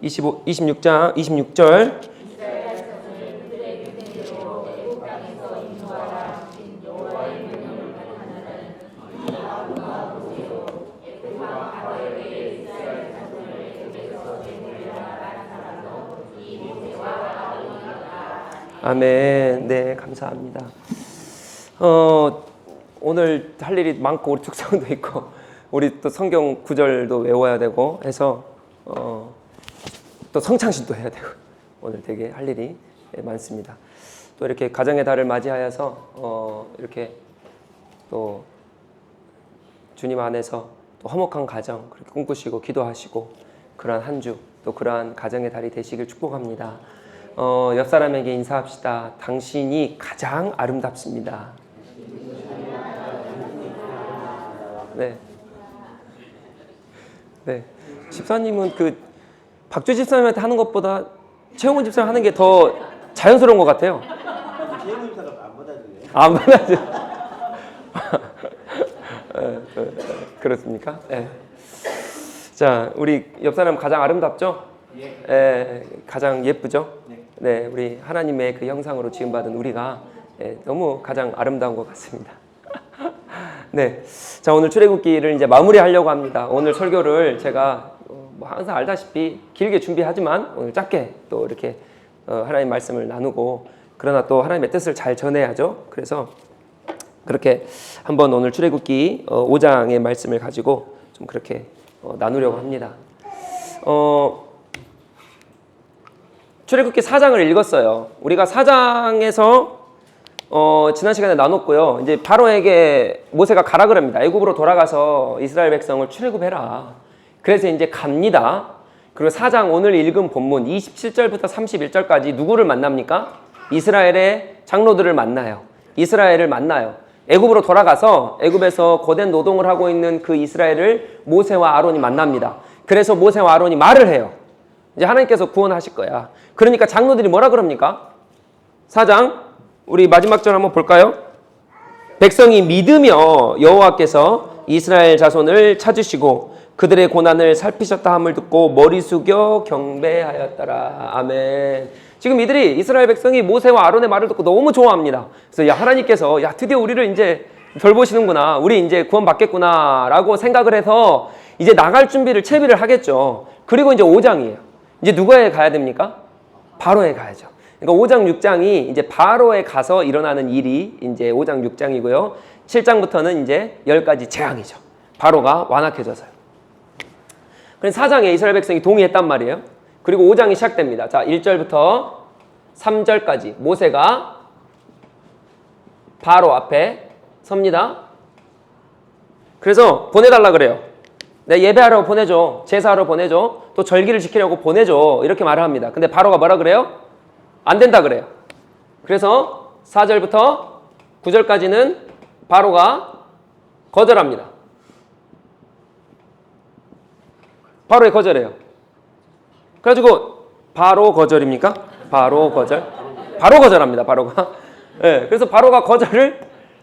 26장 26절. 아멘. 네, 감사합니다. 오늘 할 일이 많고 우리 특성도 있고 우리 또 성경 구절도 외워야 되고 해서 또 성창신도 해야 되고 오늘 되게 할 일이 많습니다. 또 이렇게 가정의 달을 맞이하여서 이렇게 또 주님 안에서 또 화목한 가정 그렇게 꿈꾸시고 기도하시고 그러한 한 주 또 그러한 가정의 달이 되시길 축복합니다. 옆 사람에게 인사합시다. 당신이 가장 아름답습니다. 네. 네. 집사님은 그 박주 집사님한테 하는 것보다 최영훈 집사님 하는 게 더 자연스러운 것 같아요. 최영훈 집사가 안 받아주네요. 안 받아줘. 그렇습니까? 네. 자, 우리 옆 사람 가장 아름답죠? 예. 가장 예쁘죠? 네, 우리 하나님의 그 형상으로 지음받은 우리가 너무 가장 아름다운 것 같습니다. 네, 자 오늘 출애굽기를 이제 마무리하려고 합니다. 오늘 설교를 제가 뭐 항상 알다시피 길게 준비하지만 오늘 짧게 또 이렇게 하나님 말씀을 나누고 그러나 또 하나님의 뜻을 잘 전해야죠. 그래서 그렇게 한번 오늘 출애굽기 5장의 말씀을 가지고 좀 그렇게 나누려고 합니다. 출애굽기 4장을 읽었어요. 우리가 4장에서 지난 시간에 나눴고요. 이제 바로에게 모세가 가라 그럽니다. 애굽으로 돌아가서 이스라엘 백성을 출애굽해라. 그래서 이제 갑니다. 그리고 4장 오늘 읽은 본문 27절부터 31절까지 누구를 만납니까? 이스라엘의 장로들을 만나요. 이스라엘을 만나요. 애굽으로 돌아가서 애굽에서 고된 노동을 하고 있는 그 이스라엘을 모세와 아론이 만납니다. 그래서 모세와 아론이 말을 해요. 이제 하나님께서 구원하실 거야. 그러니까 장로들이 뭐라 그럽니까? 4장 우리 마지막 절 한번 볼까요? 백성이 믿으며 여호와께서 이스라엘 자손을 찾으시고 그들의 고난을 살피셨다 함을 듣고 머리 숙여 경배하였더라. 아멘. 지금 이들이 이스라엘 백성이 모세와 아론의 말을 듣고 너무 좋아합니다. 그래서 야 하나님께서 드디어 우리를 이제 돌보시는구나. 우리 이제 구원받겠구나 라고 생각을 해서 이제 나갈 준비를 채비를 하겠죠. 그리고 이제 5장이에요. 이제 누구에 가야 됩니까? 바로에 가야죠. 그러니까 5장 6장이 이제 바로에 가서 일어나는 일이 이제 5장 6장이고요. 7장부터는 이제 10가지 재앙이죠. 바로가 완악해져서요. 그래서 4장에 이스라엘 백성이 동의했단 말이에요. 그리고 5장이 시작됩니다. 자, 1절부터 3절까지 모세가 바로 앞에 섭니다. 그래서 보내달라 그래요. 내 예배하러 보내줘. 제사하러 보내줘. 또 절기를 지키려고 보내줘. 이렇게 말을 합니다. 근데 바로가 뭐라 그래요? 안 된다 그래요. 그래서 4절부터 9절까지는 바로가 거절합니다. 바로의 거절해요. 그래가지고 바로 거절입니까? 바로 거절? 바로 거절합니다. 바로가. 네, 그래서 바로가 거절을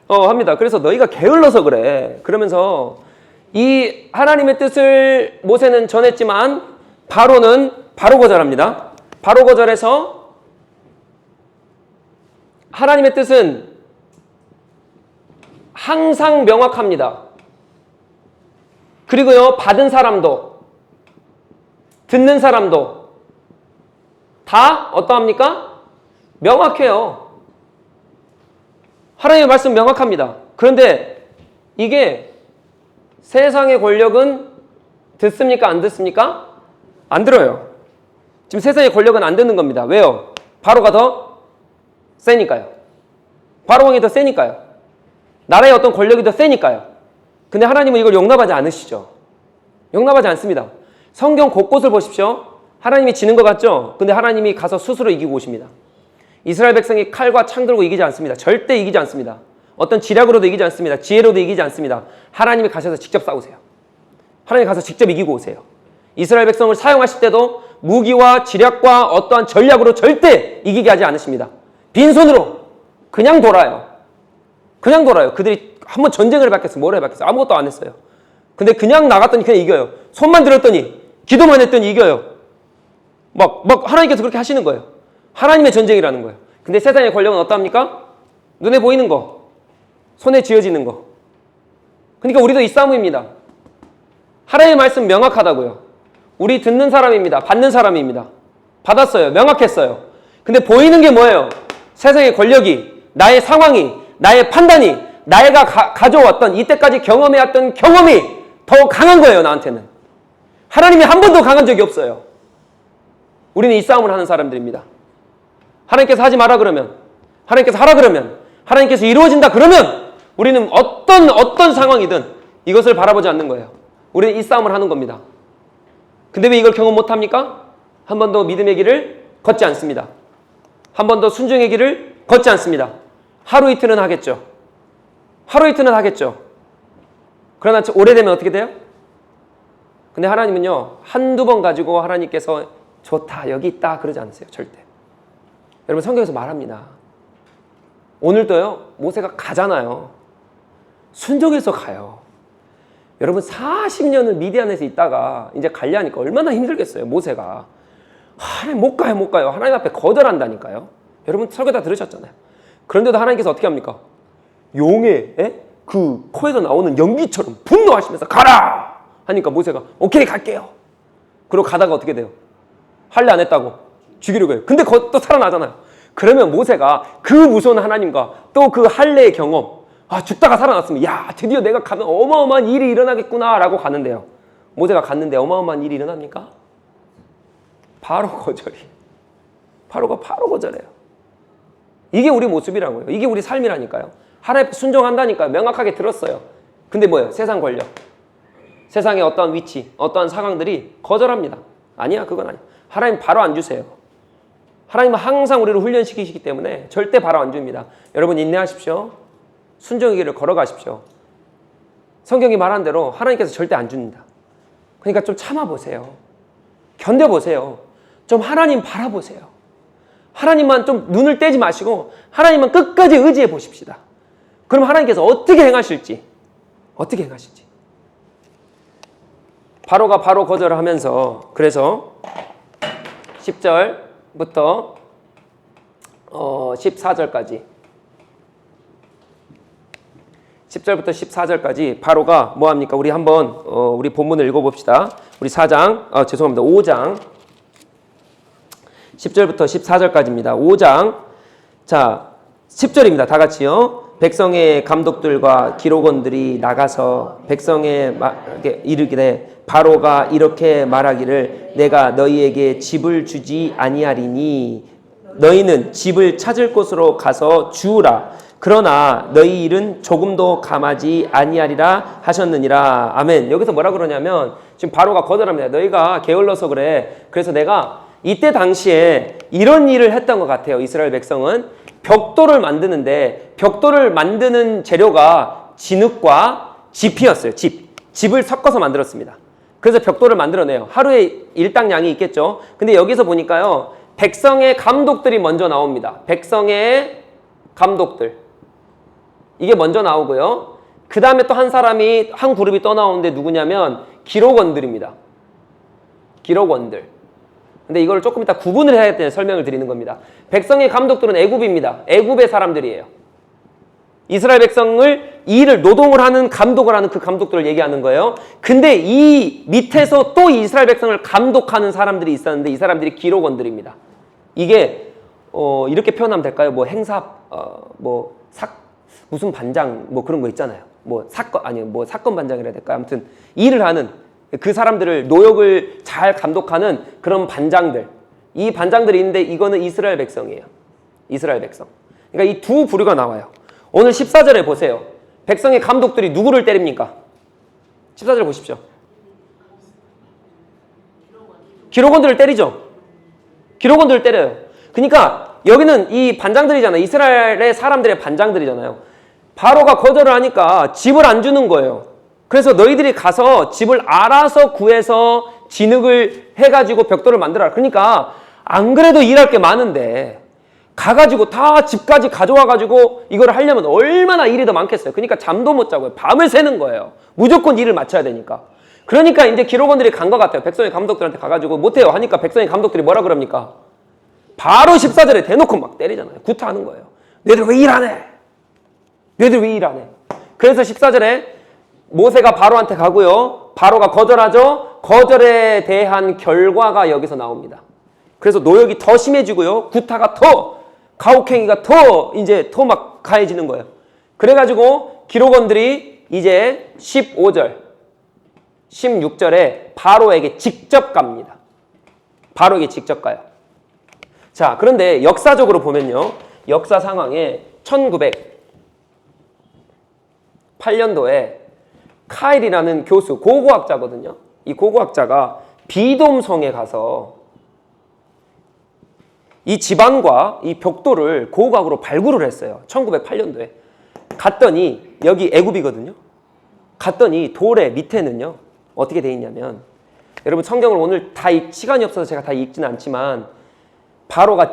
합니다. 그래서 너희가 게을러서 그래. 그러면서 이 하나님의 뜻을 모세는 전했지만 바로는 바로 거절합니다. 바로 거절해서 하나님의 뜻은 항상 명확합니다. 그리고요, 받은 사람도 듣는 사람도 다 어떠합니까? 명확해요. 하나님의 말씀 명확합니다. 그런데 이게 세상의 권력은 듣습니까? 안 듣습니까? 안 들어요. 지금 세상의 권력은 안 듣는 겁니다. 왜요? 바로가 더 세니까요. 바로왕이 더 세니까요. 나라의 어떤 권력이 더 세니까요. 근데 하나님은 이걸 용납하지 않으시죠. 용납하지 않습니다. 성경 곳곳을 보십시오. 하나님이 지는 것 같죠? 근데 하나님이 가서 스스로 이기고 오십니다. 이스라엘 백성이 칼과 창 들고 이기지 않습니다. 절대 이기지 않습니다. 어떤 지략으로도 이기지 않습니다. 지혜로도 이기지 않습니다. 하나님이 가셔서 직접 싸우세요. 하나님이 가서 직접 이기고 오세요. 이스라엘 백성을 사용하실 때도 무기와 지략과 어떠한 전략으로 절대 이기게 하지 않으십니다. 빈손으로 그냥 돌아요. 그냥 돌아요. 그들이 한번 전쟁을 해봤겠어요. 뭘 해봤겠어요. 아무것도 안 했어요. 근데 그냥 나갔더니 그냥 이겨요. 손만 들었더니 기도만 했더니 이겨요. 막 하나님께서 그렇게 하시는 거예요. 하나님의 전쟁이라는 거예요. 근데 세상의 권력은 어떠합니까? 눈에 보이는 거, 손에 쥐어지는 거. 그러니까 우리도 이 싸움입니다. 하나님의 말씀 명확하다고요. 우리 듣는 사람입니다. 받는 사람입니다. 받았어요. 명확했어요. 근데 보이는 게 뭐예요? 세상의 권력이, 나의 상황이, 나의 판단이, 나가 가져왔던 이때까지 경험해왔던 경험이 더 강한 거예요. 나한테는. 하나님이 한 번도 강한 적이 없어요. 우리는 이 싸움을 하는 사람들입니다. 하나님께서 하지 마라 그러면, 하나님께서 하라 그러면, 하나님께서 이루어진다 그러면 우리는 어떤 상황이든 이것을 바라보지 않는 거예요. 우리는 이 싸움을 하는 겁니다. 근데 왜 이걸 경험 못합니까? 한 번도 믿음의 길을 걷지 않습니다. 한 번도 순종의 길을 걷지 않습니다. 하루 이틀은 하겠죠. 하루 이틀은 하겠죠. 그러나 오래되면 어떻게 돼요? 근데 하나님은요, 한두 번 가지고 하나님께서 좋다, 여기 있다 그러지 않으세요. 절대. 여러분 성경에서 말합니다. 오늘도요, 모세가 가잖아요. 순종해서 가요. 여러분 40년을 미디안에서 있다가 이제 가려니까 얼마나 힘들겠어요. 모세가. 하나님 못 가요. 하나님 앞에 거절한다니까요. 여러분 설교 다 들으셨잖아요. 그런데도 하나님께서 어떻게 합니까? 용의 그 코에서 나오는 연기처럼 분노하시면서 가라! 하니까 모세가 오케이 갈게요. 그러고 가다가 어떻게 돼요? 할례 안 했다고 죽이려고 해요. 근데 또 살아나잖아요. 그러면 모세가 그 무서운 하나님과 또 그 할례의 경험, 죽다가 살아났으면 야 드디어 내가 가면 어마어마한 일이 일어나겠구나 라고 가는데요. 모세가 갔는데 어마어마한 일이 일어납니까? 바로 거절이. 바로 거절해요. 이게 우리 모습이라고요. 이게 우리 삶이라니까요. 하나님 순종한다니까요. 명확하게 들었어요. 근데 뭐예요? 세상 권력, 세상의 어떠한 위치, 어떠한 상황들이 거절합니다. 아니야, 그건 아니야. 하나님 바로 안 주세요. 하나님은 항상 우리를 훈련시키시기 때문에 절대 바로 안 줍니다. 여러분 인내하십시오. 순종의 길을 걸어가십시오. 성경이 말한 대로 하나님께서 절대 안 줍니다. 그러니까 좀 참아보세요. 견뎌보세요. 좀 하나님 바라보세요. 하나님만 좀 눈을 떼지 마시고 하나님만 끝까지 의지해 보십시다. 그럼 하나님께서 어떻게 행하실지. 바로가 바로 거절을 하면서 그래서 10절부터 14절까지 10절부터 14절까지 바로가 뭐합니까? 우리 한번 우리 본문을 읽어봅시다. 우리 5장 10절부터 14절까지입니다. 5장 자 10절입니다. 다 같이요. 백성의 감독들과 기록원들이 나가서 백성에게 이르기를 바로가 이렇게 말하기를 내가 너희에게 집을 주지 아니하리니 너희는 집을 찾을 곳으로 가서 주우라. 그러나 너희 일은 조금도 감하지 아니하리라 하셨느니라. 아멘. 여기서 뭐라 그러냐면 지금 바로가 거절합니다. 너희가 게을러서 그래. 그래서 내가 이때 당시에 이런 일을 했던 것 같아요. 이스라엘 백성은 벽돌을 만드는데 벽돌을 만드는 재료가 진흙과 짚이었어요. 짚을 섞어서 만들었습니다. 그래서 벽돌을 만들어내요. 하루에 일당량이 있겠죠. 근데 여기서 보니까요. 백성의 감독들이 먼저 나옵니다. 백성의 감독들. 이게 먼저 나오고요. 그 다음에 또 한 그룹이 또 나오는데 누구냐면 기록원들입니다. 기록원들. 근데 이걸 조금 이따 구분을 해야 되는 설명을 드리는 겁니다. 백성의 감독들은 애굽입니다. 애굽의 사람들이에요. 이스라엘 백성을 노동을 하는 감독을 하는 그 감독들을 얘기하는 거예요. 근데 이 밑에서 또 이스라엘 백성을 감독하는 사람들이 있었는데 이 사람들이 기록원들입니다. 이게 이렇게 표현하면 될까요? 뭐 행사 무슨 반장 뭐 그런 거 있잖아요. 사건 반장이라 해야 될까요? 아무튼 일을 하는 그 사람들을 노역을 잘 감독하는 그런 반장들. 이 반장들이 있는데 이거는 이스라엘 백성이에요. 이스라엘 백성. 그러니까 이 두 부류가 나와요. 오늘 14절에 보세요. 백성의 감독들이 누구를 때립니까? 14절 보십시오. 기록원들을 때리죠. 기록원들을 때려요. 그러니까 여기는 이 반장들이잖아요. 이스라엘의 사람들의 반장들이잖아요. 바로가 거절을 하니까 집을 안 주는 거예요. 그래서 너희들이 가서 집을 알아서 구해서 진흙을 해가지고 벽돌을 만들어라. 그러니까 안 그래도 일할 게 많은데 가가지고 다 집까지 가져와가지고 이걸 하려면 얼마나 일이 더 많겠어요. 그러니까 잠도 못 자고요. 밤을 새는 거예요. 무조건 일을 마쳐야 되니까. 그러니까 이제 기록원들이 간 것 같아요. 백성의 감독들한테 가가지고 못해요 하니까 백성의 감독들이 뭐라 그럽니까? 바로 14절에 대놓고 막 때리잖아요. 구타하는 거예요. 너희들 왜 일 안 해? 너희들 왜 일 안 해? 그래서 14절에 모세가 바로한테 가고요. 바로가 거절하죠. 거절에 대한 결과가 여기서 나옵니다. 그래서 노역이 더 심해지고요. 구타가 더, 가혹행위가 더 이제 더 막 가해지는 거예요. 그래가지고 기록원들이 이제 15절, 16절에 바로에게 직접 갑니다. 바로에게 직접 가요. 자, 그런데 역사적으로 보면요. 역사 상황에 1908년도에 카일이라는 교수, 고고학자거든요. 이 고고학자가 비돔성에 가서 이 지반과 이 벽돌을 고고학으로 발굴을 했어요. 1908년도에. 갔더니 여기 애굽이거든요. 갔더니 돌의 밑에는요. 어떻게 돼 있냐면 여러분 성경을 오늘 다 시간이 없어서 제가 다 읽지는 않지만 바로가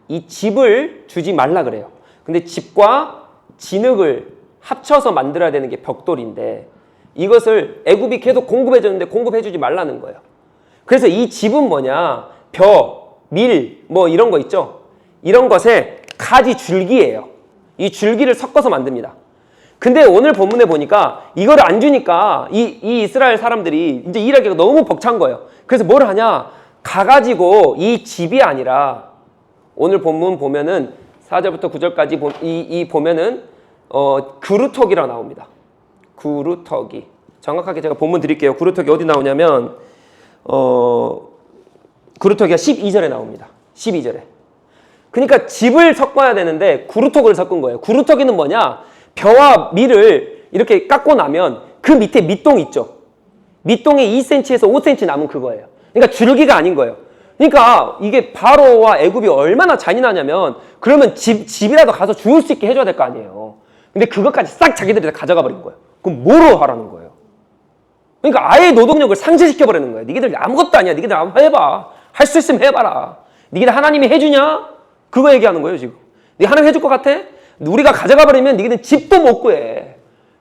이 집을 주지 말라 그래요. 근데 집과 진흙을 합쳐서 만들어야 되는 게 벽돌인데 이것을 애굽이 계속 공급해줬는데 공급해주지 말라는 거예요. 그래서 이 집은 뭐냐? 벼, 밀, 뭐 이런 거 있죠? 이런 것에 가지 줄기예요. 이 줄기를 섞어서 만듭니다. 근데 오늘 본문에 보니까 이거를 안 주니까 이 이스라엘 사람들이 이제 일하기가 너무 벅찬 거예요. 그래서 뭘 하냐? 가가지고 이 집이 아니라 오늘 본문 보면은 4절부터 9절까지 보면은 그루터기라고 나옵니다. 그루터기. 정확하게 제가 본문 드릴게요. 그루터기 어디 나오냐면 그루터기가 12절에 나옵니다. 12절에. 그러니까 집을 섞어야 되는데 그루터기를 섞은 거예요. 그루터기는 뭐냐? 벼와 밀을 이렇게 깎고 나면 그 밑에 밑동 있죠. 밑동에 2cm에서 5cm 남은 그거예요. 그러니까 줄기가 아닌 거예요. 그러니까 이게 바로와 애굽이 얼마나 잔인하냐면 그러면 집이라도 가서 주울 수 있게 해줘야 될 거 아니에요. 근데 그것까지 싹 자기들이 다 가져가 버린 거예요. 그럼 뭐로 하라는 거예요? 그러니까 아예 노동력을 상실시켜 버리는 거예요. 니들 아무것도 아니야. 니들 한번 해봐. 할 수 있으면 해봐라. 니들 하나님이 해주냐? 그거 얘기하는 거예요 지금. 니 하나님 해줄 것 같아? 우리가 가져가 버리면 니들은 집도 못 구해.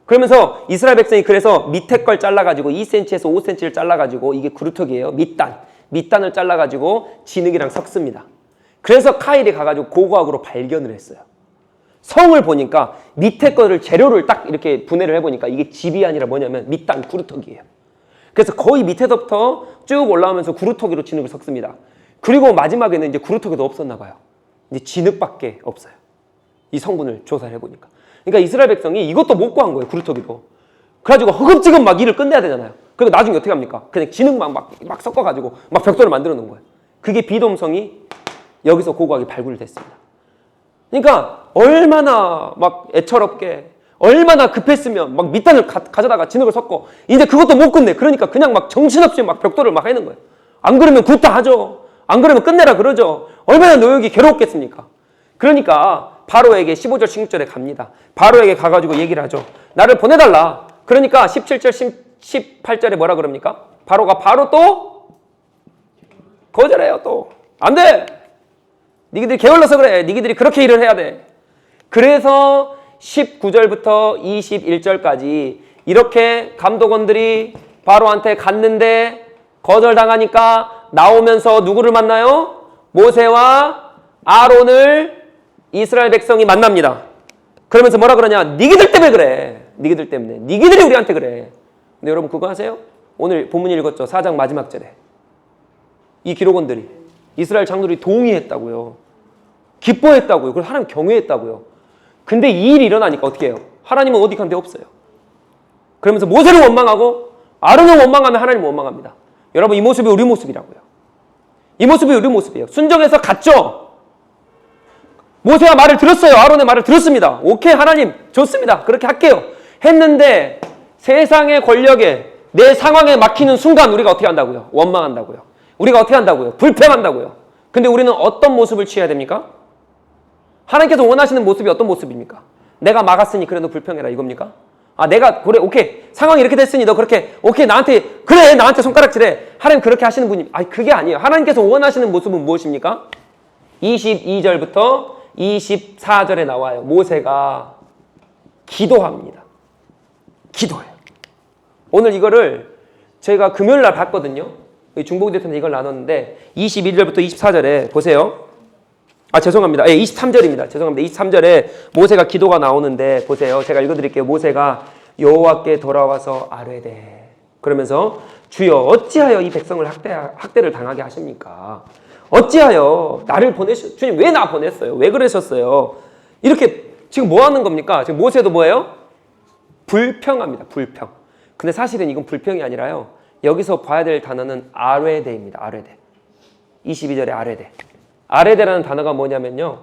그러면서 이스라엘 백성이 그래서 밑에 걸 잘라가지고 2cm에서 5cm를 잘라가지고 이게 그루터기예요. 밑단을 잘라가지고 진흙이랑 섞습니다. 그래서 카일이 가가지고 고고학으로 발견을 했어요. 성을 보니까 밑에 거를 재료를 딱 이렇게 분해를 해보니까 이게 집이 아니라 뭐냐면 밑단 그루터기예요. 그래서 거의 밑에서부터 쭉 올라오면서 그루터기로 진흙을 섞습니다. 그리고 마지막에는 이제 그루터기도 없었나 봐요. 이제 진흙밖에 없어요. 이 성분을 조사를 해보니까. 그러니까 이스라엘 백성이 이것도 못 구한 거예요. 그루터기도. 그래가지고 허겁지겁 막 일을 끝내야 되잖아요. 그리고 나중에 어떻게 합니까? 그냥 진흙만 막 섞어가지고 막 벽돌을 만들어 놓은 거예요. 그게 비돔성이 여기서 고고학이 발굴됐습니다. 그러니까 얼마나 막 애처롭게 얼마나 급했으면 막 밑단을 가져다가 진흙을 섞고 이제 그것도 못 끝내. 그러니까 그냥 막 정신없이 막 벽돌을 막 해는 거예요. 안 그러면 굿다 하죠. 안 그러면 끝내라 그러죠. 얼마나 노역이 괴롭겠습니까? 그러니까 바로에게 15절 16절에 갑니다. 바로에게 가가지고 얘기를 하죠. 나를 보내달라. 그러니까 17절 18절에 뭐라 그럽니까? 바로가 바로 또 거절해요. 또 안 돼. 니기들이 게을러서 그래. 니기들이 그렇게 일을 해야 돼. 그래서 19절부터 21절까지 이렇게 감독원들이 바로한테 갔는데 거절당하니까 나오면서 누구를 만나요? 모세와 아론을 이스라엘 백성이 만납니다. 그러면서 뭐라 그러냐? 니기들 때문에 그래. 니기들 때문에. 니기들이 우리한테 그래. 근데 여러분 그거 아세요? 오늘 본문 읽었죠? 4장 마지막 절에. 이 기록원들이 이스라엘 장로들이 동의했다고요. 기뻐했다고요. 그리고 하나님 경외했다고요. 근데 이 일이 일어나니까 어떻게 해요? 하나님은 어디 간 데 없어요. 그러면서 모세를 원망하고 아론을 원망하면 하나님 원망합니다. 여러분 이 모습이 우리 모습이라고요. 이 모습이 우리 모습이에요. 순종해서 갔죠. 모세가 말을 들었어요. 아론의 말을 들었습니다. 오케이 하나님 좋습니다. 그렇게 할게요. 했는데 세상의 권력에 내 상황에 막히는 순간 우리가 어떻게 한다고요? 원망한다고요. 우리가 어떻게 한다고요? 불평한다고요. 근데 우리는 어떤 모습을 취해야 됩니까? 하나님께서 원하시는 모습이 어떤 모습입니까? 내가 막았으니 그래도 불평해라 이겁니까? 아 내가 그래 오케이 상황이 이렇게 됐으니 너 그렇게 오케이 나한테 그래 나한테 손가락질해. 하나님 그렇게 하시는 분이 아니 그게 아니에요. 하나님께서 원하시는 모습은 무엇입니까? 22절부터 24절에 나와요. 모세가 기도합니다. 기도해요. 오늘 이거를 저희가 금요일 날 봤거든요. 중보기도편에 이걸 나눴는데 21절부터 24절에 보세요. 죄송합니다. 23절입니다. 죄송합니다. 23절에 모세가 기도가 나오는데 보세요. 제가 읽어드릴게요. 모세가 여호와께 돌아와서 아뢰되 그러면서 주여 어찌하여 이 백성을 학대를 당하게 하십니까? 어찌하여 나를 주님 왜 나 보냈어요? 왜 그러셨어요? 이렇게 지금 뭐 하는 겁니까? 지금 모세도 뭐예요? 불평합니다. 불평. 근데 사실은 이건 불평이 아니라요. 여기서 봐야 될 단어는 아뢰데입니다. 아뢰데. 22절에 아뢰데. 아뢰데라는 단어가 뭐냐면요.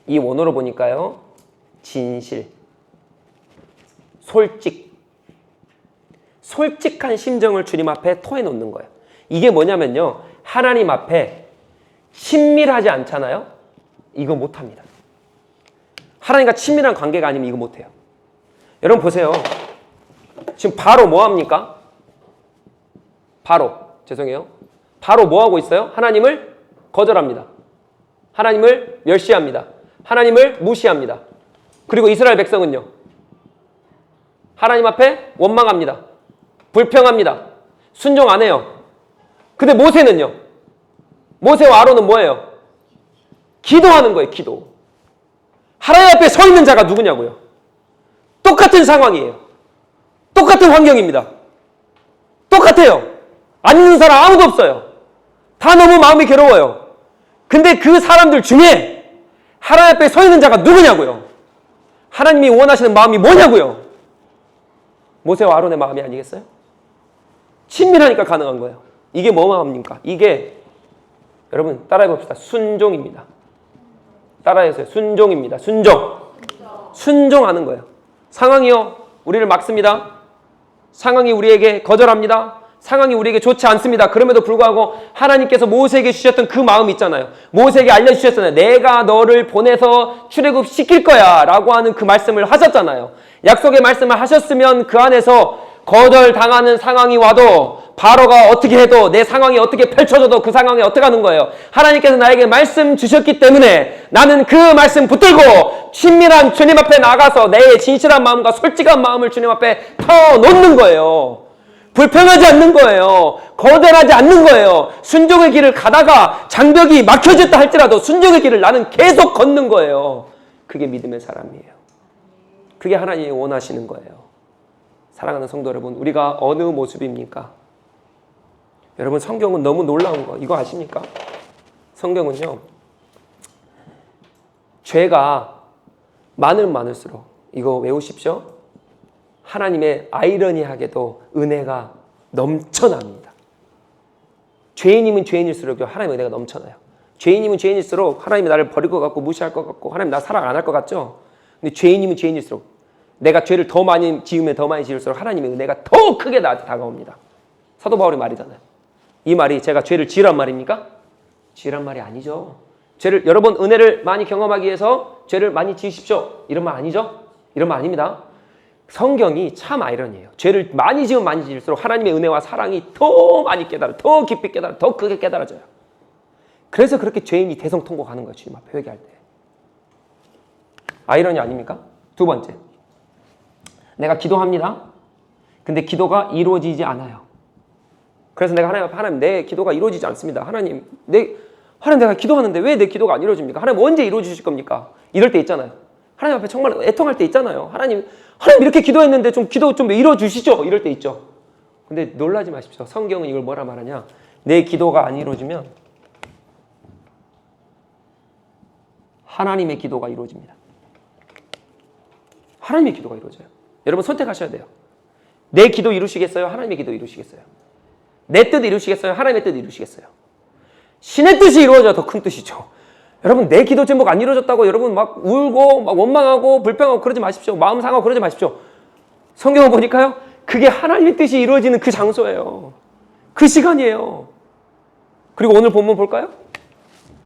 이 원어로 보니까요. 진실, 솔직한 심정을 주님 앞에 토해놓는 거예요. 이게 뭐냐면요. 하나님 앞에 친밀하지 않잖아요. 이거 못합니다. 하나님과 친밀한 관계가 아니면 이거 못해요. 여러분 보세요. 지금 바로 뭐합니까? 죄송해요. 바로 뭐하고 있어요? 하나님을 거절합니다. 하나님을 멸시합니다. 하나님을 무시합니다. 그리고 이스라엘 백성은요. 하나님 앞에 원망합니다. 불평합니다. 순종 안 해요. 근데 모세는요. 모세와 아론은 뭐예요? 기도하는 거예요. 기도. 하나님 앞에 서 있는 자가 누구냐고요. 똑같은 상황이에요. 똑같은 환경입니다. 똑같아요. 안 있는 사람 아무도 없어요. 다 너무 마음이 괴로워요. 근데 그 사람들 중에 하나님 앞에 서 있는 자가 누구냐고요. 하나님이 원하시는 마음이 뭐냐고요. 모세와 아론의 마음이 아니겠어요? 친밀하니까 가능한 거예요. 이게 뭐 마음입니까? 이게 여러분 따라해 봅시다. 순종입니다. 따라해보세요. 순종입니다. 순종하는 거예요. 상황이요. 우리를 막습니다. 상황이 우리에게 거절합니다. 상황이 우리에게 좋지 않습니다. 그럼에도 불구하고 하나님께서 모세에게 주셨던 그 마음 있잖아요. 모세에게 알려주셨잖아요. 내가 너를 보내서 출애굽시킬 거야 라고 하는 그 말씀을 하셨잖아요. 약속의 말씀을 하셨으면 그 안에서 거절당하는 상황이 와도 바로가 어떻게 해도 내 상황이 어떻게 펼쳐져도 그 상황에 어떻게 하는 거예요. 하나님께서 나에게 말씀 주셨기 때문에 나는 그 말씀 붙들고 친밀한 주님 앞에 나가서 내 진실한 마음과 솔직한 마음을 주님 앞에 터놓는 거예요. 불평하지 않는 거예요. 거절하지 않는 거예요. 순종의 길을 가다가 장벽이 막혀졌다 할지라도 순종의 길을 나는 계속 걷는 거예요. 그게 믿음의 사람이에요. 그게 하나님이 원하시는 거예요. 사랑하는 성도 여러분, 우리가 어느 모습입니까? 여러분 성경은 너무 놀라운 거 이거 아십니까? 성경은요. 죄가 많을수록 이거 외우십시오. 하나님의 아이러니하게도 은혜가 넘쳐납니다. 죄인이면 죄인일수록 하나님의 은혜가 넘쳐나요. 죄인이면 죄인일수록 하나님이 나를 버릴 것 같고 무시할 것 같고 하나님 나 사랑 안 할 것 같죠? 근데 죄인이면 죄인일수록 내가 죄를 더 많이 지으면 더 많이 지을수록 하나님의 은혜가 더 크게 나한테 다가옵니다. 사도 바울의 말이잖아요. 이 말이 제가 죄를 지으란 말입니까? 지으란 말이 아니죠. 여러분 은혜를 많이 경험하기 위해서 죄를 많이 지으십시오. 이런 말 아니죠? 이런 말 아닙니다. 성경이 참 아이러니해요. 죄를 많이 지으면 많이 지을수록 하나님의 은혜와 사랑이 더 많이 더 깊이 더 크게 깨달아져요. 그래서 그렇게 죄인이 대성통곡하는 거예요. 주님 앞에 회개할 때. 아이러니 아닙니까? 두 번째. 내가 기도합니다. 근데 기도가 이루어지지 않아요. 그래서 내가 하나님 앞에 하나님 내 기도가 이루어지지 않습니다. 하나님 내가 기도하는데 왜 내 기도가 안 이루어집니까? 하나님 언제 이루어주실 겁니까? 이럴 때 있잖아요. 하나님 앞에 정말 애통할 때 있잖아요. 하나님 이렇게 기도했는데 좀 기도 좀 이루어주시죠. 이럴 때 있죠. 근데 놀라지 마십시오. 성경은 이걸 뭐라 말하냐? 내 기도가 안 이루어지면 하나님의 기도가 이루어집니다. 하나님의 기도가 이루어져요. 여러분 선택하셔야 돼요. 내 기도 이루시겠어요? 하나님의 기도 이루시겠어요? 내 뜻 이루시겠어요? 하나님의 뜻 이루시겠어요? 신의 뜻이 이루어져야 더 큰 뜻이죠. 여러분 내 기도 제목 안 이루어졌다고 여러분 막 울고 막 원망하고 불평하고 그러지 마십시오. 마음 상하고 그러지 마십시오. 성경을 보니까요. 그게 하나님의 뜻이 이루어지는 그 장소예요. 그 시간이에요. 그리고 오늘 본문 볼까요?